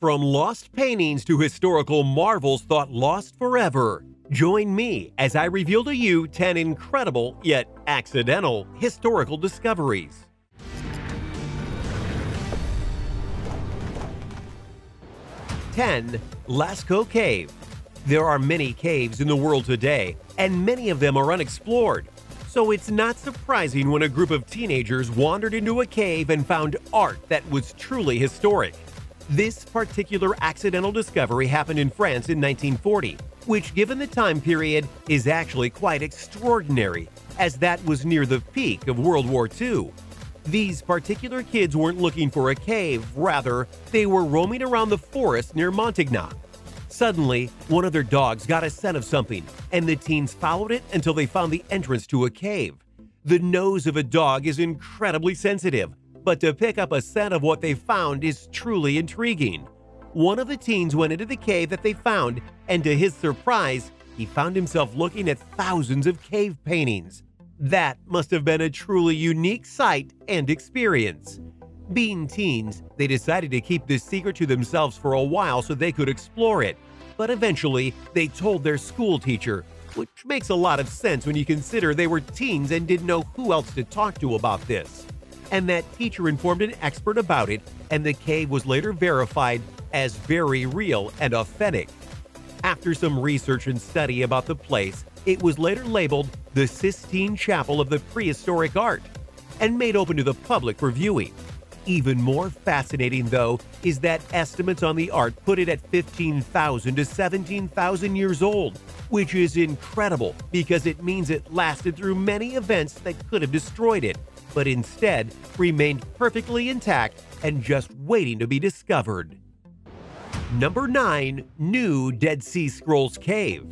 From lost paintings to historical marvels thought lost forever, join me as I reveal to you 10 incredible yet accidental historical discoveries. 10. Lascaux Cave. There are many caves in the world today, and many of them are unexplored. So it's not surprising when a group of teenagers wandered into a cave and found art that was truly historic. This particular accidental discovery happened in France in 1940, which, given the time period, is actually quite extraordinary, as that was near the peak of World War II. These particular kids weren't looking for a cave, rather, they were roaming around the forest near Montignac. Suddenly, one of their dogs got a scent of something, and the teens followed it until they found the entrance to a cave. The nose of a dog is incredibly sensitive, but to pick up a scent of what they found is truly intriguing. One of the teens went into the cave that they found, and to his surprise, he found himself looking at thousands of cave paintings. That must have been a truly unique sight and experience. Being teens, they decided to keep this secret to themselves for a while so they could explore it. But eventually, they told their school teacher, which makes a lot of sense when you consider they were teens and didn't know who else to talk to about this. And that teacher informed an expert about it, and the cave was later verified as very real and authentic. After some research and study about the place, it was later labeled the Sistine Chapel of the Prehistoric Art and made open to the public for viewing. Even more fascinating, though, is that estimates on the art put it at 15,000 to 17,000 years old, which is incredible because it means it lasted through many events that could have destroyed it, but instead remained perfectly intact and just waiting to be discovered. Number 9. New Dead Sea Scrolls Cave.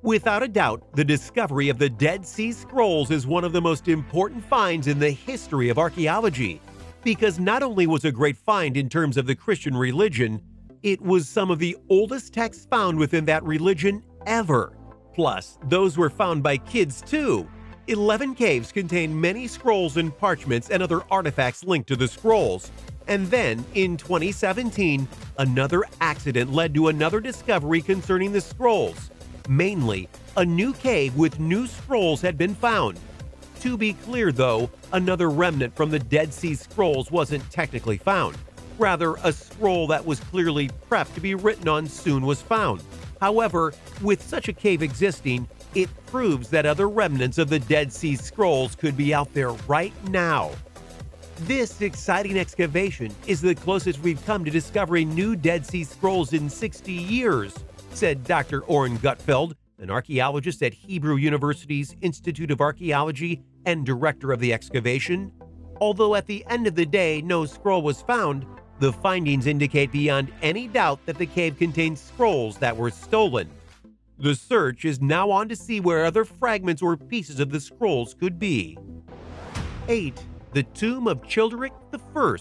Without a doubt, the discovery of the Dead Sea Scrolls is one of the most important finds in the history of archaeology, because not only was a great find in terms of the Christian religion, it was some of the oldest texts found within that religion ever. Plus, those were found by kids too. 11 caves contain many scrolls and parchments and other artifacts linked to the scrolls. And then, in 2017, another accident led to another discovery concerning the scrolls. Mainly, a new cave with new scrolls had been found. To be clear, though, another remnant from the Dead Sea Scrolls wasn't technically found. Rather, a scroll that was clearly prepped to be written on soon was found. However, with such a cave existing, it proves that other remnants of the Dead Sea Scrolls could be out there right now. This exciting excavation is the closest we've come to discovering new Dead Sea Scrolls in 60 years, said Dr. Oren Gutfeld, an archaeologist at Hebrew University's Institute of Archaeology and director of the excavation. Although at the end of the day no scroll was found, the findings indicate beyond any doubt that the cave contains scrolls that were stolen. The search is now on to see where other fragments or pieces of the scrolls could be. 8. The Tomb of Childeric I.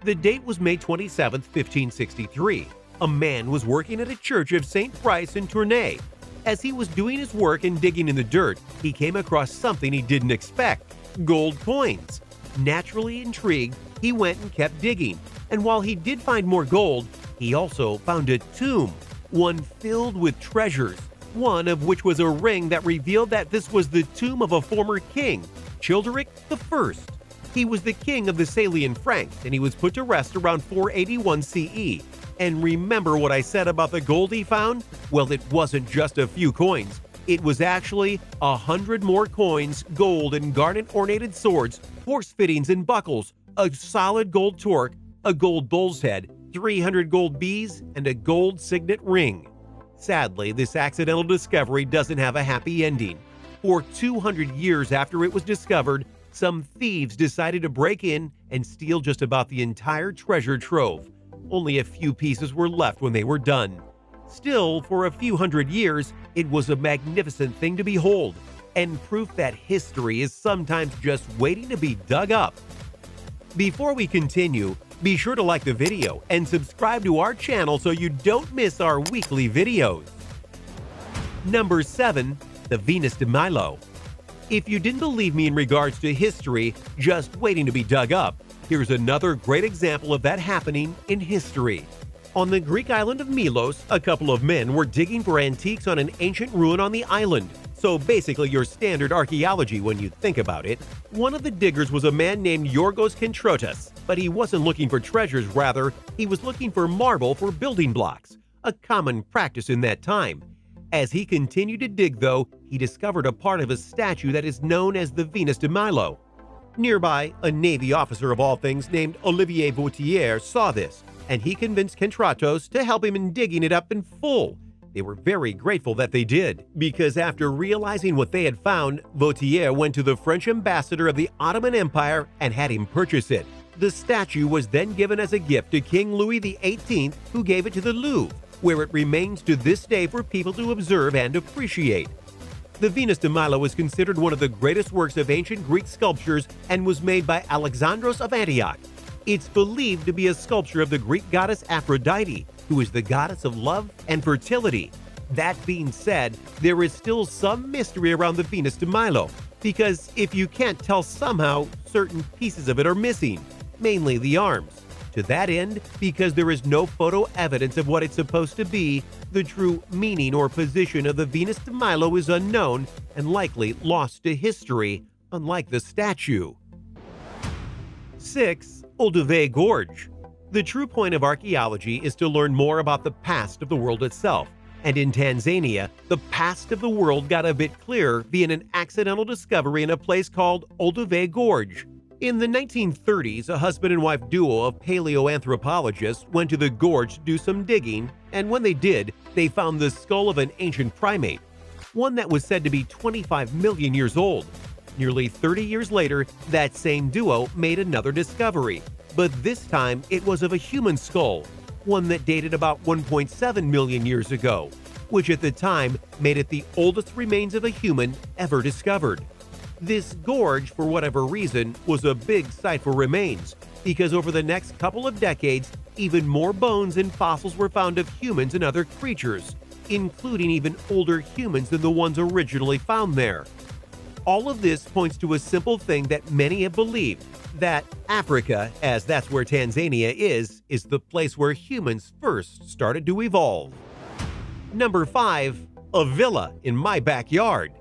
The date was May 27, 1563. A man was working at a church of St. Brice in Tournai. As he was doing his work and digging in the dirt, he came across something he didn't expect: gold coins. Naturally intrigued, he went and kept digging. And while he did find more gold, he also found a tomb, one filled with treasures, one of which was a ring that revealed that this was the tomb of a former king, Childeric I. He was the king of the Salian Franks, and he was put to rest around 481 CE. And remember what I said about the gold he found? Well, it wasn't just a few coins. It was actually 100 more coins, gold and garnet-ornated swords, horse fittings and buckles, a solid gold torque, a gold bull's head, 300 gold bees, and a gold signet ring. Sadly, this accidental discovery doesn't have a happy ending. For 200 years after it was discovered, some thieves decided to break in and steal just about the entire treasure trove. Only a few pieces were left when they were done. Still, for a few hundred years, it was a magnificent thing to behold, and proof that history is sometimes just waiting to be dug up. Before we continue, be sure to like the video and subscribe to our channel so you don't miss our weekly videos. Number 7. The Venus de Milo. If you didn't believe me in regards to history just waiting to be dug up, here's another great example of that happening in history. On the Greek island of Milos, a couple of men were digging for antiques on an ancient ruin on the island. So basically your standard archaeology when you think about it. One of the diggers was a man named Yorgos Kentrotas, but he wasn't looking for treasures, rather, he was looking for marble for building blocks, a common practice in that time. As he continued to dig, though, he discovered a part of a statue that is known as the Venus de Milo. Nearby, a Navy officer of all things named Olivier Vautier saw this, and he convinced Kentratos to help him in digging it up in full. They were very grateful that they did, because after realizing what they had found, Vautier went to the French ambassador of the Ottoman Empire and had him purchase it. The statue was then given as a gift to King Louis XVIII, who gave it to the Louvre, where it remains to this day for people to observe and appreciate. The Venus de Milo is considered one of the greatest works of ancient Greek sculptures and was made by Alexandros of Antioch. It's believed to be a sculpture of the Greek goddess Aphrodite, who is the goddess of love and fertility. That being said, there is still some mystery around the Venus de Milo, because if you can't tell, somehow certain pieces of it are missing, mainly the arms. To that end, because there is no photo evidence of what it's supposed to be, the true meaning or position of the Venus de Milo is unknown and likely lost to history, unlike the statue. 6. OLDUVAI Gorge. The true point of archaeology is to learn more about the past of the world itself, and in Tanzania, the past of the world got a bit clearer via an accidental discovery in a place called OLDUVAI Gorge. In the 1930s, a husband and wife duo of paleoanthropologists went to the gorge to do some digging, and when they did, they found the skull of an ancient primate, one that was said to be 25 million years old. Nearly 30 years later, that same duo made another discovery, but this time it was of a human skull, one that dated about 1.7 million years ago, which at the time made it the oldest remains of a human ever discovered. This gorge, for whatever reason, was a big site for remains, because over the next couple of decades, even more bones and fossils were found of humans and other creatures, including even older humans than the ones originally found there. All of this points to a simple thing that many have believed, that Africa, as that's where Tanzania is the place where humans first started to evolve. Number 5. A villa in my backyard.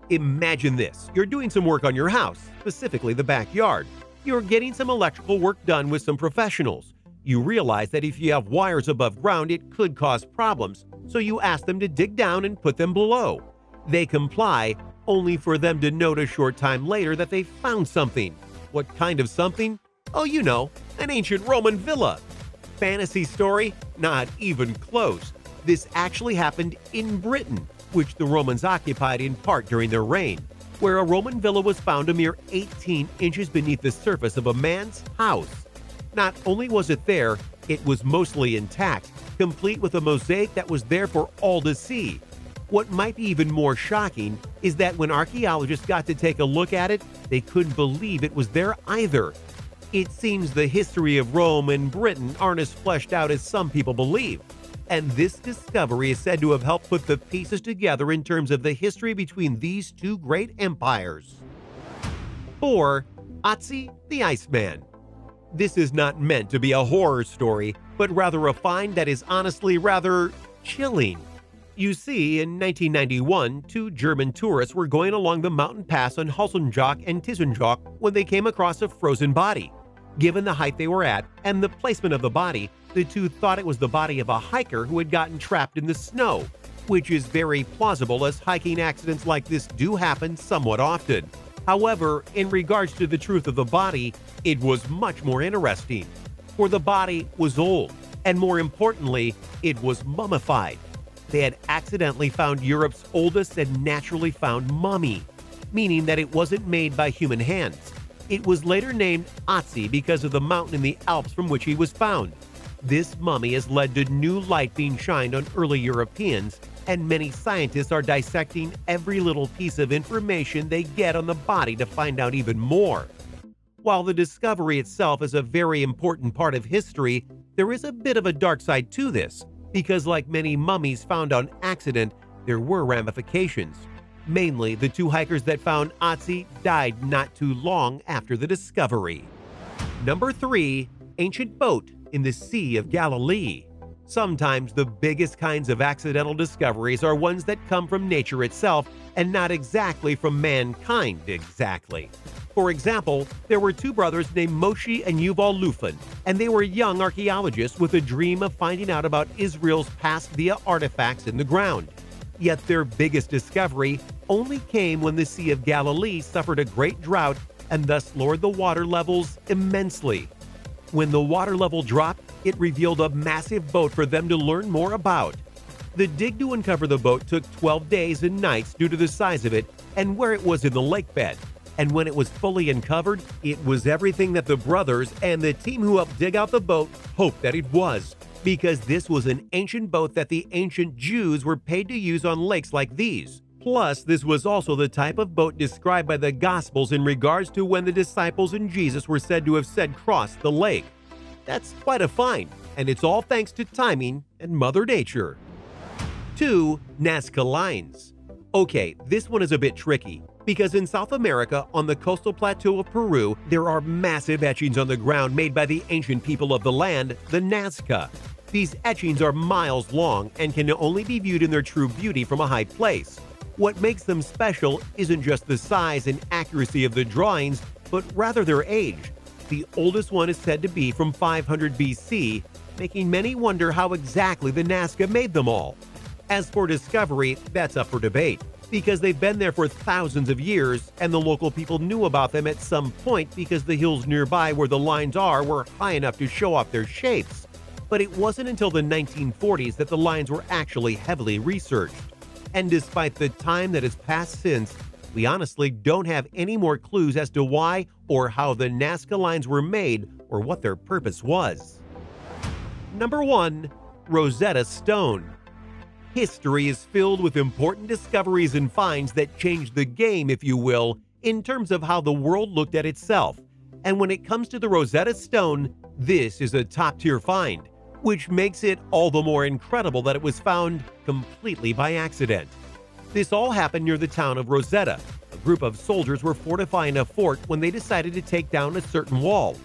Imagine this. You're doing some work on your house, specifically the backyard. You're getting some electrical work done with some professionals. You realize that if you have wires above ground, it could cause problems, so you ask them to dig down and put them below. They comply, only for them to note a short time later that they found something. What kind of something? Oh, you know, an ancient Roman villa. Fantasy story? Not even close. This actually happened in Britain, which the Romans occupied in part during their reign, where a Roman villa was found a mere 18 inches beneath the surface of a man's house. Not only was it there, it was mostly intact, complete with a mosaic that was there for all to see. What might be even more shocking is that when archaeologists got to take a look at it, they couldn't believe it was there either. It seems the history of Rome and Britain aren't as fleshed out as some people believe, and this discovery is said to have helped put the pieces together in terms of the history between these two great empires. 4. OTZI the Iceman. This is not meant to be a horror story, but rather a find that is honestly rather chilling. You see, in 1991, two German tourists were going along the mountain pass on Hölzenjoch and Tissenjoch when they came across a frozen body. Given the height they were at and the placement of the body, the two thought it was the body of a hiker who had gotten trapped in the snow, which is very plausible as hiking accidents like this do happen somewhat often. However, in regards to the truth of the body, it was much more interesting, for the body was old, and more importantly, it was mummified. They had accidentally found Europe's oldest and naturally found mummy, meaning that it wasn't made by human hands. It was later named OTZI because of the mountain in the Alps from which he was found. This mummy has led to new light being shined on early Europeans, and many scientists are dissecting every little piece of information they get on the body to find out even more. While the discovery itself is a very important part of history, there is a bit of a dark side to this, because like many mummies found on accident, there were ramifications. Mainly, the two hikers that found OTZI died not too long after the discovery. Number 3. Ancient boat in the Sea of Galilee. Sometimes the biggest kinds of accidental discoveries are ones that come from nature itself and not exactly from mankind exactly. For example, there were two brothers named Moshe and Yuval Lufan, and they were young archaeologists with a dream of finding out about Israel's past via artifacts in the ground. Yet their biggest discovery only came when the Sea of Galilee suffered a great drought and thus lowered the water levels immensely. When the water level dropped, it revealed a massive boat for them to learn more about. The dig to uncover the boat took 12 days and nights due to the size of it and where it was in the lake bed. And when it was fully uncovered, it was everything that the brothers and the team who helped dig out the boat hoped that it was, because this was an ancient boat that the ancient Jews were paid to use on lakes like these. Plus, this was also the type of boat described by the Gospels in regards to when the disciples and Jesus were said to have crossed the lake. That's quite a find, and it's all thanks to timing and Mother Nature. 2. NAZCA lines. Okay, this one is a bit tricky, because in South America, on the coastal plateau of Peru, there are massive etchings on the ground made by the ancient people of the land, the NAZCA. These etchings are miles long and can only be viewed in their true beauty from a high place. What makes them special isn't just the size and accuracy of the drawings, but rather their age. The oldest one is said to be from 500 BC, making many wonder how exactly the NAZCA made them all. As for discovery, that's up for debate, because they've been there for thousands of years, and the local people knew about them at some point because the hills nearby where the lines are were high enough to show off their shapes. But it wasn't until the 1940s that the lines were actually heavily researched. And despite the time that has passed since, we honestly don't have any more clues as to why or how the NAZCA lines were made or what their purpose was. Number 1. Rosetta Stone. History is filled with important discoveries and finds that changed the game, if you will, in terms of how the world looked at itself. And when it comes to the Rosetta Stone, this is a top-tier find, which makes it all the more incredible that it was found completely by accident. This all happened near the town of Rosetta. A group of soldiers were fortifying a fort when they decided to take down a certain wall.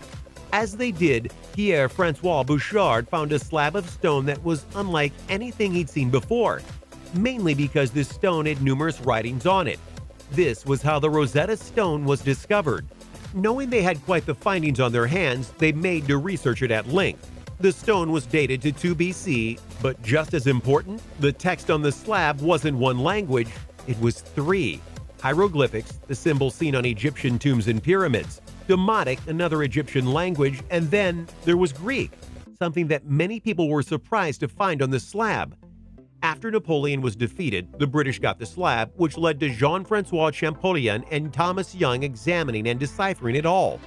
As they did, Pierre-François Bouchard found a slab of stone that was unlike anything he'd seen before, mainly because this stone had numerous writings on it. This was how the Rosetta Stone was discovered. Knowing they had quite the findings on their hands, they made to research it at length. The stone was dated to 2 BC, but just as important, the text on the slab wasn't one language, it was 3. Hieroglyphics, the symbols seen on Egyptian tombs and pyramids, Demotic, another Egyptian language, and then there was Greek, something that many people were surprised to find on the slab. After Napoleon was defeated, the British got the slab, which led to Jean-François Champollion and Thomas Young examining and deciphering it all.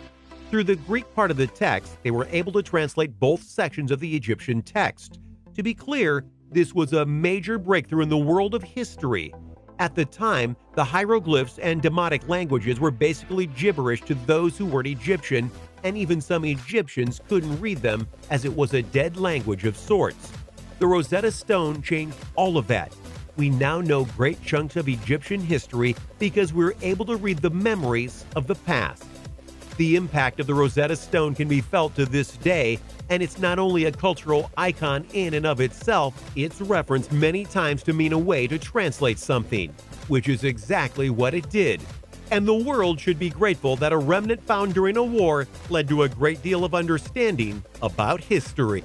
Through the Greek part of the text, they were able to translate both sections of the Egyptian text. To be clear, this was a major breakthrough in the world of history. At the time, the hieroglyphs and Demotic languages were basically gibberish to those who weren't Egyptian, and even some Egyptians couldn't read them as it was a dead language of sorts. The Rosetta Stone changed all of that. We now know great chunks of Egyptian history because we're able to read the memories of the past. The impact of the Rosetta Stone can be felt to this day, and it's not only a cultural icon in and of itself, it's referenced many times to mean a way to translate something, which is exactly what it did. And the world should be grateful that a remnant found during a war led to a great deal of understanding about history.